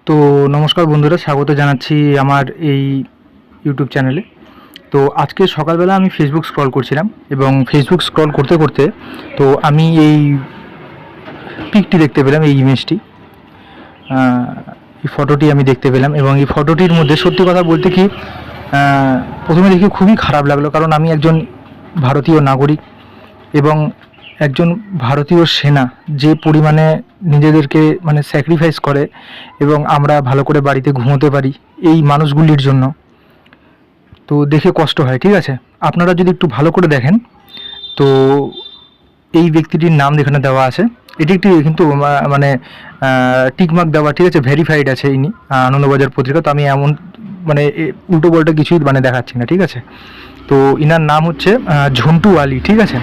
তো নমস্কার বন্ধুরা, স্বাগত জানাচ্ছি আমার এই ইউটিউব চ্যানেলে। তো আজকে সকালবেলা আমি ফেসবুক স্ক্রল করছিলাম এবং ফেসবুক স্ক্রল করতে করতে তো আমি এই পিকটি দেখতে পেলাম, এই ইমেজটি, এই ফটোটি আমি দেখতে পেলাম। এবং এই ফটোটির মধ্যে সত্যি কথা বলতে কি প্রথমে দেখে খুবই খারাপ লাগলো, কারণ আমি একজন ভারতীয় নাগরিক এবং একজন ভারতীয় সেনা যে পরিমাণে নিজেদেরকে মানে স্যাক্রিফাইস করে এবং আমরা ভালো করে বাড়িতে ঘুমোতে পারি এই মানুষগুলির জন্য, তো দেখে কষ্ট হয়। ঠিক আছে, আপনারা যদি একটু ভালো করে দেখেন তো এই ব্যক্তিটির নাম এখানে দেওয়া আছে। এটি একটি কিন্তু মানে টিকমার্ক দেওয়া, ঠিক আছে, ভেরিফাইড আছে ইনি আনন্দবাজার পত্রিকা। তো আমি এমন মানে উল্টো পাল্টা কিছুই মানে দেখাচ্ছি না, ঠিক আছে। তো ইনার নাম হচ্ছে ঝন্টু আলী, ঠিক আছে।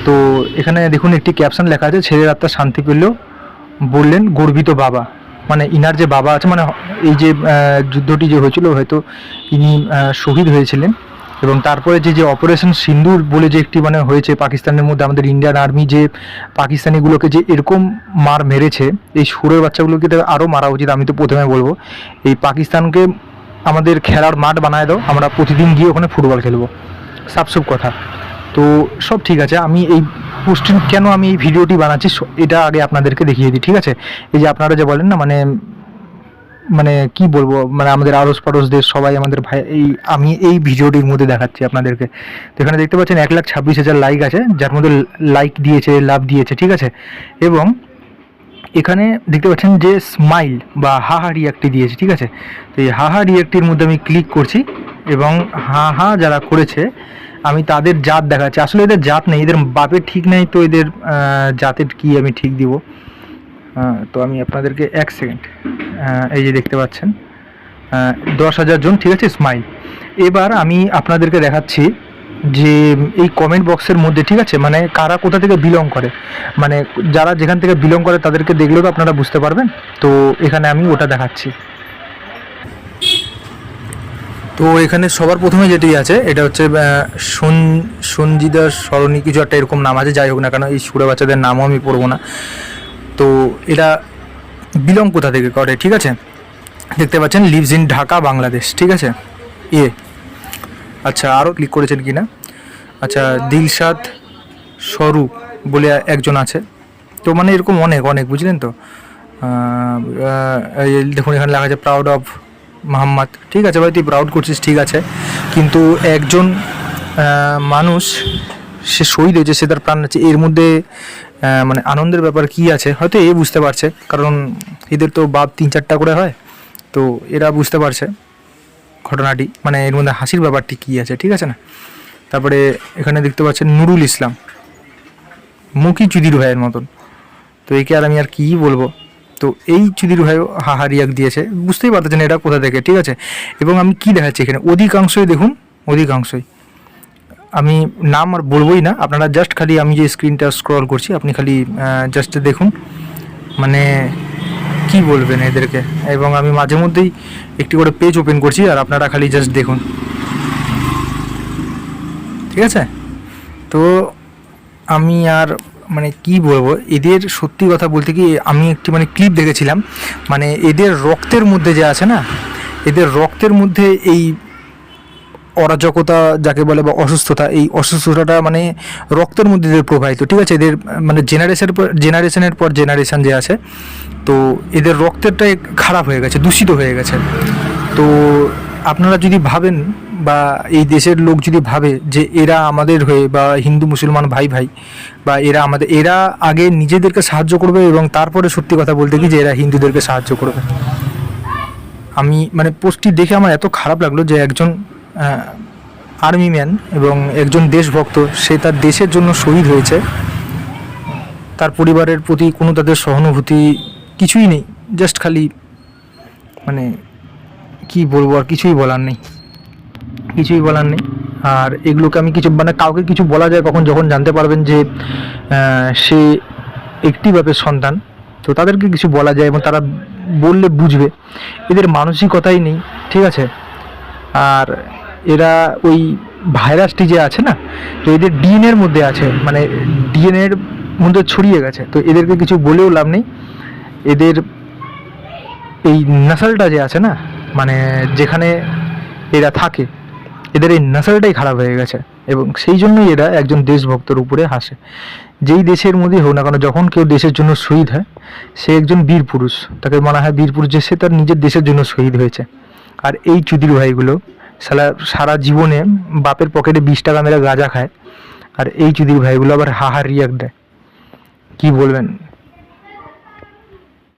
তো এখানে দেখুন একটি ক্যাপশন লেখা আছে, ছেলের আত্মা শান্তি পেল বললেন গর্বিত বাবা। মানে ইনার যে বাবা আছে, মানে এই যে যুদ্ধটি যে হয়েছিল হয়তো ইনি শহীদ হয়েছিলেন। এবং তারপরে যে অপারেশন সিন্দুর বলে যে একটি মানে হয়েছে পাকিস্তানের মধ্যে, আমাদের ইন্ডিয়ান আর্মি যে পাকিস্তানিগুলোকে যে এরকম মার মেরেছে, এই সুরের বাচ্চাগুলোকে তো আরও মারা উচিত। আমি তো প্রথমে বলবো এই পাকিস্তানকে আমাদের খেলার মাঠ বানায় দাও, আমরা প্রতিদিন গিয়ে ওখানে ফুটবল খেলবো, সাফসুপ কথা। তো সব ঠিক আছে, আমি এই পোস্টিং কেন আমি এই ভিডিওটি বানাচ্ছি এটা আগে আপনাদেরকে দেখিয়ে দিই, ঠিক আছে। এই যে আপনারা যে বলেন না মানে মানে কি বলবো, মানে আমাদের আড়োস পাড়োসদের সবাই আমাদের ভাই, এই আমি এই ভিডিওটির মধ্যে দেখাচ্ছি আপনাদেরকে। তো এখানে দেখতে পাচ্ছেন 1,26,000 লাইক আছে, যার মধ্যে লাইক দিয়েছে, লাভ দিয়েছে, ঠিক আছে। এবং এখানে দেখতে পাচ্ছেন যে স্মাইল বা হাহা রিয়াক্টটি দিয়েছে, ঠিক আছে। তো এই হাহা রিয়াক্টটির মধ্যে আমি ক্লিক করছি এবং হা যারা করেছে আমি তাদের জাত দেখাচ্ছি। আসলে এদের জাত নেই, এদের বাপের ঠিক নেই, তো এদের জাতের কি আমি ঠিক দিব। তো আমি আপনাদেরকে এক সেকেন্ড, এই যে দেখতে পাচ্ছেন 10,000 জন, ঠিক আছে, স্মাইল। এবার আমি আপনাদেরকে দেখাচ্ছি যে এই কমেন্ট বক্সের মধ্যে, ঠিক আছে, মানে কারা কোথা থেকে বিলং করে, মানে যারা যেখান থেকে বিলং করে তাদেরকে দেখলেও তো আপনারা বুঝতে পারবেন। তো এখানে আমি ওটা দেখাচ্ছি। তো এখানে সবার প্রথমে যেটি আছে এটা হচ্ছে সঞ্জিদা সরণি কিছু একটা এরকম নাম আছে, যাই হোক না কেন এই সুরে বাচ্চাদের নামও আমি পড়বো না। তো এরা বিলং কোথা থেকে করে, ঠিক আছে, দেখতে পাচ্ছেন লিভস ইন ঢাকা বাংলাদেশ, ঠিক আছে। আচ্ছা, আরও ক্লিক করেছেন কি না, আচ্ছা দিলশাদ স্বরূপ বলে একজন আছে। তো মানে এরকম অনেক অনেক, বুঝলেন তো। দেখুন এখানে লেখা আছে প্রাউড অফ মোহাম্মদ, ঠিক আছে ভাই তুই প্রাউড করছিস, ঠিক আছে, কিন্তু একজন মানুষ সে শহীদ হয়েছে, সে তার প্রাণ আছে, এর মধ্যে মানে আনন্দের ব্যাপার কি আছে হয়তো এ বুঝতে পারছে, কারণ এদের তো বাপ 3-4টা করে হয়, তো এরা বুঝতে পারছে ঘটনাটি, মানে এর মধ্যে হাসির ব্যাপারটি কী আছে, ঠিক আছে না। তারপরে এখানে দেখতে পাচ্ছেন নুরুল ইসলাম, মুখী চুদির ভাইয়ের মতন, তো একে আর আমি আর কী বলবো। তো এই চুদির ভাইও হাহা রিয়াক্ট দিয়েছে, বুঝতেই পারতেছেন এটা কোথা থেকে, ঠিক আছে। এবং আমি কি দেখাচ্ছি এখানে, অধিকাংশই দেখুন, অধিকাংশই আমি নাম আর বলবোই না, আপনারা জাস্ট খালি আমি যে স্ক্রিনটা স্ক্রল করছি আপনি খালি জাস্ট দেখুন, মানে কি বলবেন এদেরকে। এবং আমি মাঝে মধ্যেই একটি করে পেজ ওপেন করছি আর আপনারা খালি জাস্ট দেখুন, ঠিক আছে। তো আমি আর মানে কি বলবো, এদের সত্যি কথা বলতে কি আমি একটি মানে ক্লিপ দেখেছিলাম, মানে এদের রক্তের মধ্যে যে আছে না, এদের রক্তের মধ্যে এই অরাজকতা যাকে বলে বা অসুস্থতা, এই অসুস্থতাটা মানে রক্তের মধ্যে এদের প্রবাহিত, ঠিক আছে। এদের মানে জেনারেশনের পর জেনারেশন যে আছে, তো এদের রক্তেরটাই খারাপ হয়ে গেছে, দূষিত হয়ে গেছে। তো আপনারা যদি ভাবেন বা এই দেশের লোক যদি ভাবে যে এরা আমাদের হয়ে বা হিন্দু মুসলমান ভাই ভাই বা এরা আগে নিজেদেরকে সাহায্য করবে এবং তারপরে সত্যি কথা বলতে কি যে এরা হিন্দুদেরকে সাহায্য করবে। আমি মানে পোস্টটি দেখে আমার এত খারাপ লাগলো যে একজন আর্মি ম্যান এবং একজন দেশভক্ত, সে তার দেশের জন্য শহীদ হয়েছে, তার পরিবারের প্রতি কোনো তাদের সহানুভূতি কিছুই নেই, জাস্ট খালি মানে কি বলবো, আর কিছুই বলার নেই, কিছুই বলার নেই। আর এগুলোকে আমি কিছু মানে কাউকে কিছু বলা যায় কখন, যখন জানতে পারবেন যে সে একটি বাপের সন্তান, তো তাদেরকে কিছু বলা যায় এবং তারা বললে বুঝবে। এদের মানসিকতাই নেই, ঠিক আছে। আর এরা ওই ভাইরাসটি যে আছে না, তো এদের ডিএনএর মধ্যে আছে, মানে ডিএনএর মধ্যে ছড়িয়ে গেছে, তো এদেরকে কিছু বলেও লাভ নেই। এদের এই নসলটা যে আছে না, মানে যেখানে এরা থাকে, এদের এই নসলটাই খারাপ হয়ে গেছে, এবং সেই জন্যই এরা একজন দেশভক্তর উপরে হাসে। যেই দেশের মধ্যে হোক না কেন, যখন কেউ দেশের জন্য শহীদ হয়, সে একজন বীর পুরুষ, তাকে মনে হয় বীর পুরুষ, যে সে তার নিজের দেশের জন্য শহীদ হয়েছে। আর এই চুদির ভাইগুলো সারা জীবনে বাপের পকেটে 20 টাকা মেরে গাঁজা খায়, আর এই চুদির ভাইগুলো আবার হাহা রিয়াক্ট দেয়। কি বলবেন?